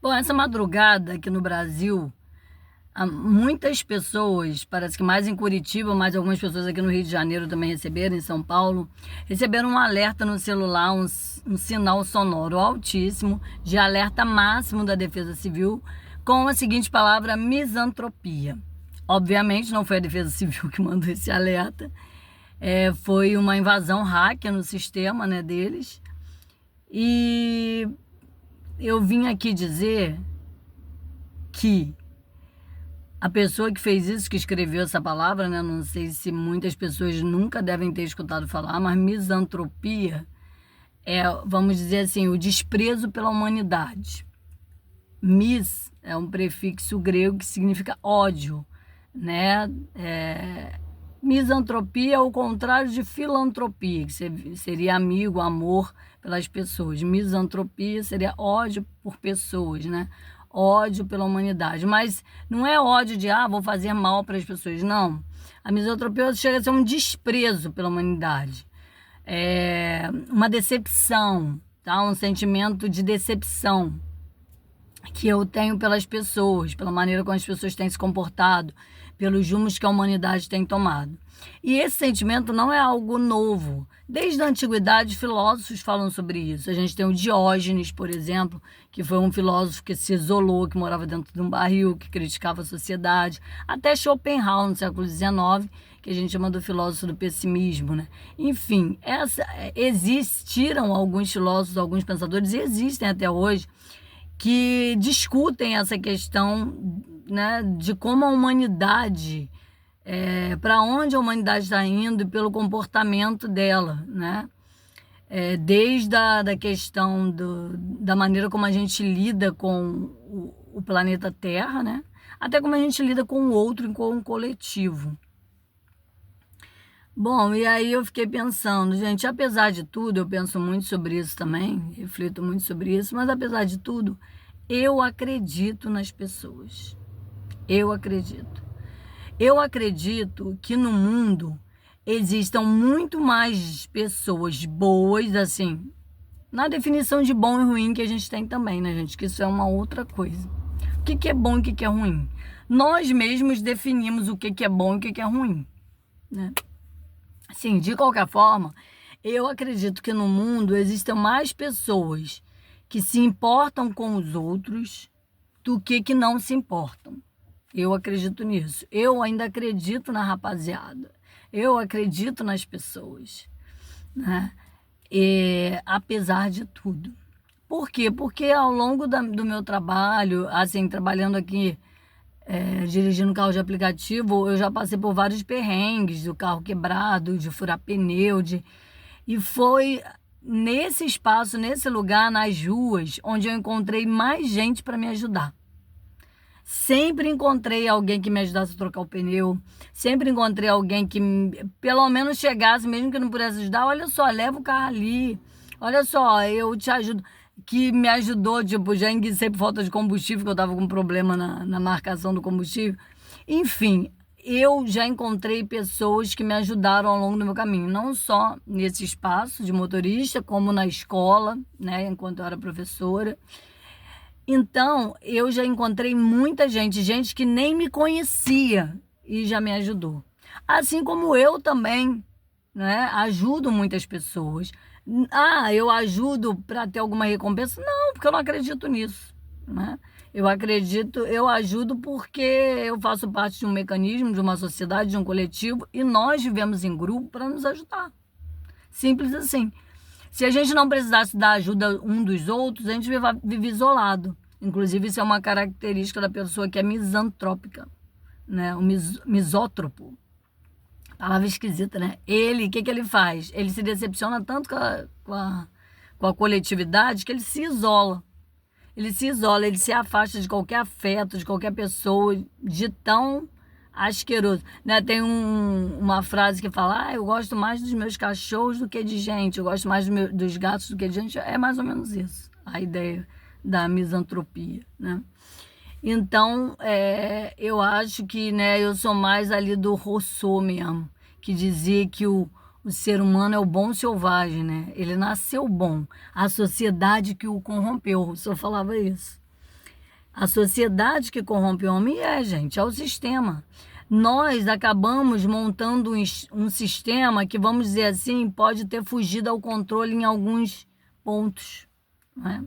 Bom, essa madrugada aqui no Brasil, muitas pessoas, parece que mais em Curitiba, mas algumas pessoas aqui no Rio de Janeiro também receberam, em São Paulo, receberam um alerta no celular, um sinal sonoro altíssimo de alerta máximo da Defesa Civil, com a seguinte palavra: misantropia. Obviamente não foi a Defesa Civil que mandou esse alerta, foi uma invasão hacker no sistema, né, deles. E eu vim aqui dizer que a pessoa que fez isso, que escreveu essa palavra, né? Não sei se muitas pessoas nunca devem ter escutado falar, mas misantropia é, vamos dizer assim, o desprezo pela humanidade. Mis é um prefixo grego que significa ódio, né? Misantropia é o contrário de filantropia, que seria amigo, amor pelas pessoas. Misantropia seria ódio por pessoas, né? Ódio pela humanidade. Mas não é ódio de, vou fazer mal para as pessoas. Não. A misantropia chega a ser um desprezo pela humanidade. É uma decepção, tá? Um sentimento de decepção que eu tenho pelas pessoas, pela maneira como as pessoas têm se comportado, pelos rumos que a humanidade tem tomado. E esse sentimento não é algo novo. Desde a antiguidade, filósofos falam sobre isso. A gente tem o Diógenes, por exemplo, que foi um filósofo que se isolou, que morava dentro de um barril, que criticava a sociedade. Até Schopenhauer, no século XIX, que a gente chama do filósofo do pessimismo, né? Enfim, existiram alguns filósofos, alguns pensadores, e existem até hoje, que discutem essa questão, né, de como a humanidade, para onde a humanidade está indo e pelo comportamento dela, né? Desde da questão da maneira como a gente lida com o planeta Terra, né? Até como a gente lida com o outro e com o coletivo. Bom, e aí eu fiquei pensando, gente, apesar de tudo, eu penso muito sobre isso também, reflito muito sobre isso, mas apesar de tudo, eu acredito nas pessoas. Eu acredito. Eu acredito que no mundo existam muito mais pessoas boas, assim, na definição de bom e ruim que a gente tem também, né, gente? Que isso é uma outra coisa. O que é bom e o que é ruim? Nós mesmos definimos o que é bom e o que é ruim, né? Assim, de qualquer forma, eu acredito que no mundo existam mais pessoas que se importam com os outros do que não se importam. Eu acredito nisso. Eu ainda acredito na rapaziada. Eu acredito nas pessoas, né? Apesar de tudo. Por quê? Porque ao longo do meu trabalho, assim, trabalhando aqui, dirigindo carro de aplicativo, eu já passei por vários perrengues, do carro quebrado, de furar pneu, e foi nesse espaço, nesse lugar, nas ruas, onde eu encontrei mais gente para me ajudar. Sempre encontrei alguém que me ajudasse a trocar o pneu, sempre encontrei alguém que pelo menos chegasse, mesmo que não pudesse ajudar, olha só, leva o carro ali, olha só, eu te ajudo, que me ajudou, tipo, já enguicei por falta de combustível, que eu tava com problema na marcação do combustível. Enfim, eu já encontrei pessoas que me ajudaram ao longo do meu caminho, não só nesse espaço de motorista, como na escola, né, enquanto eu era professora. Então, eu já encontrei muita gente que nem me conhecia e já me ajudou. Assim como eu também, né, ajudo muitas pessoas. Eu ajudo para ter alguma recompensa? Não, porque eu não acredito nisso, né? Eu ajudo porque eu faço parte de um mecanismo, de uma sociedade, de um coletivo, e nós vivemos em grupo para nos ajudar. Simples assim. Se a gente não precisasse da ajuda um dos outros, a gente vive isolado. Inclusive, isso é uma característica da pessoa que é misantrópica, né? O misótropo. Palavra esquisita, né? O que ele faz? Ele se decepciona tanto com a coletividade que ele se isola. Ele se isola, ele se afasta de qualquer afeto, de qualquer pessoa, de tão asqueroso, né? Tem uma frase que fala: eu gosto mais dos meus cachorros do que de gente, eu gosto mais dos gatos do que de gente. É mais ou menos isso, a ideia da misantropia, né? Então, eu acho que, né, eu sou mais ali do Rousseau mesmo, que dizia que o ser humano é o bom selvagem, né? Ele nasceu bom, a sociedade que o corrompeu. O Rousseau falava isso. A sociedade que corrompe o homem gente, é o sistema. Nós acabamos montando um sistema que, vamos dizer assim, pode ter fugido ao controle em alguns pontos, não é?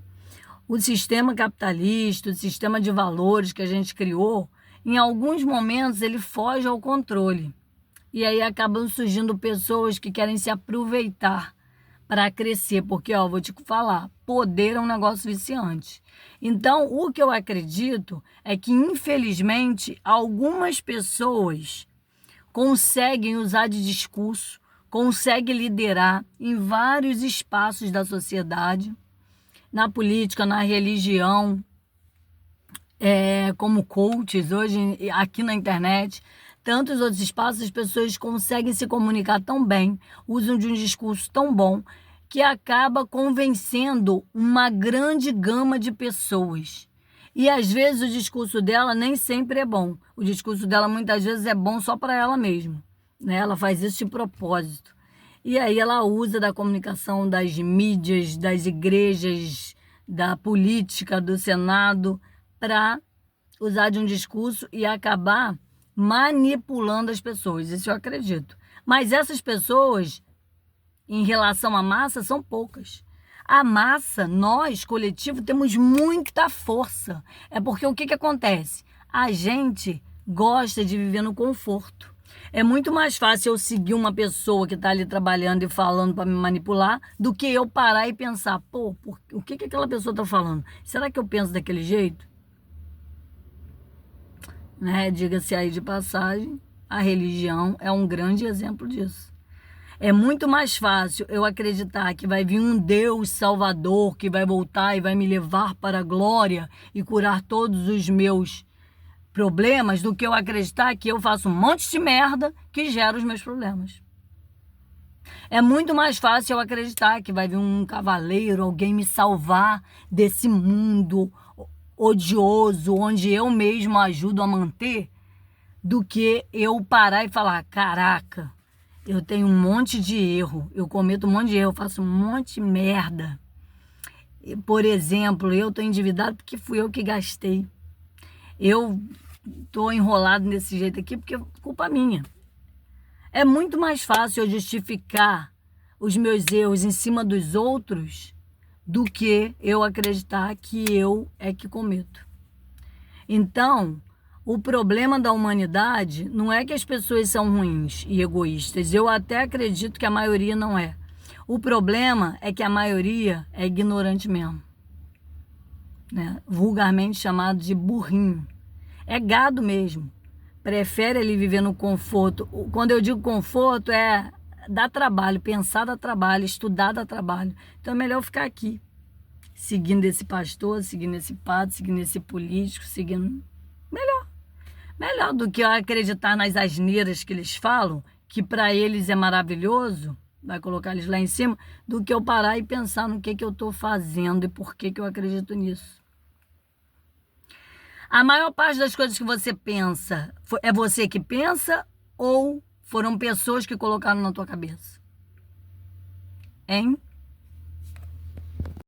O sistema capitalista, o sistema de valores que a gente criou, em alguns momentos ele foge ao controle. E aí acabam surgindo pessoas que querem se aproveitar para crescer, porque, ó, vou te falar, poder é um negócio viciante. Então, o que eu acredito é que, infelizmente, algumas pessoas conseguem usar de discurso, conseguem liderar em vários espaços da sociedade, na política, na religião, como coaches, hoje aqui na internet, tantos outros espaços, as pessoas conseguem se comunicar tão bem, usam de um discurso tão bom, que acaba convencendo uma grande gama de pessoas. E às vezes o discurso dela nem sempre é bom. O discurso dela muitas vezes é bom só para ela mesma, né? Ela faz isso de propósito. E aí ela usa da comunicação das mídias, das igrejas, da política, do Senado, para usar de um discurso e acabar manipulando as pessoas. Isso eu acredito. Mas essas pessoas, em relação à massa, são poucas. A massa, nós, coletivo, temos muita força. É porque o que acontece? A gente gosta de viver no conforto. É muito mais fácil eu seguir uma pessoa que está ali trabalhando e falando para me manipular do que eu parar e pensar, pô, o que aquela pessoa está falando? Será que eu penso daquele jeito? Né? Diga-se aí de passagem, a religião é um grande exemplo disso. É muito mais fácil eu acreditar que vai vir um Deus Salvador que vai voltar e vai me levar para a glória e curar todos os meus problemas do que eu acreditar que eu faço um monte de merda que gera os meus problemas. É muito mais fácil eu acreditar que vai vir um cavaleiro, alguém me salvar desse mundo odioso, onde eu mesmo ajudo a manter, do que eu parar e falar, caraca, eu tenho um monte de erro, eu cometo um monte de erro, eu faço um monte de merda. Por exemplo, eu estou endividado porque fui eu que gastei. Eu estou enrolado desse jeito aqui porque é culpa minha. É muito mais fácil eu justificar os meus erros em cima dos outros do que eu acreditar que eu é que cometo. Então, o problema da humanidade não é que as pessoas são ruins e egoístas. Eu até acredito que a maioria não é. O problema é que a maioria é ignorante mesmo, né? Vulgarmente chamado de burrinho. É gado mesmo. Prefere ele viver no conforto. Quando eu digo conforto, é dar trabalho, pensar dá trabalho, estudar dá trabalho. Então é melhor ficar aqui, seguindo esse pastor, seguindo esse padre, seguindo esse político, seguindo... Melhor do que eu acreditar nas asneiras que eles falam, que para eles é maravilhoso, vai colocar eles lá em cima, do que eu parar e pensar no que eu estou fazendo e por que eu acredito nisso. A maior parte das coisas que você pensa, é você que pensa ou foram pessoas que colocaram na tua cabeça? Hein?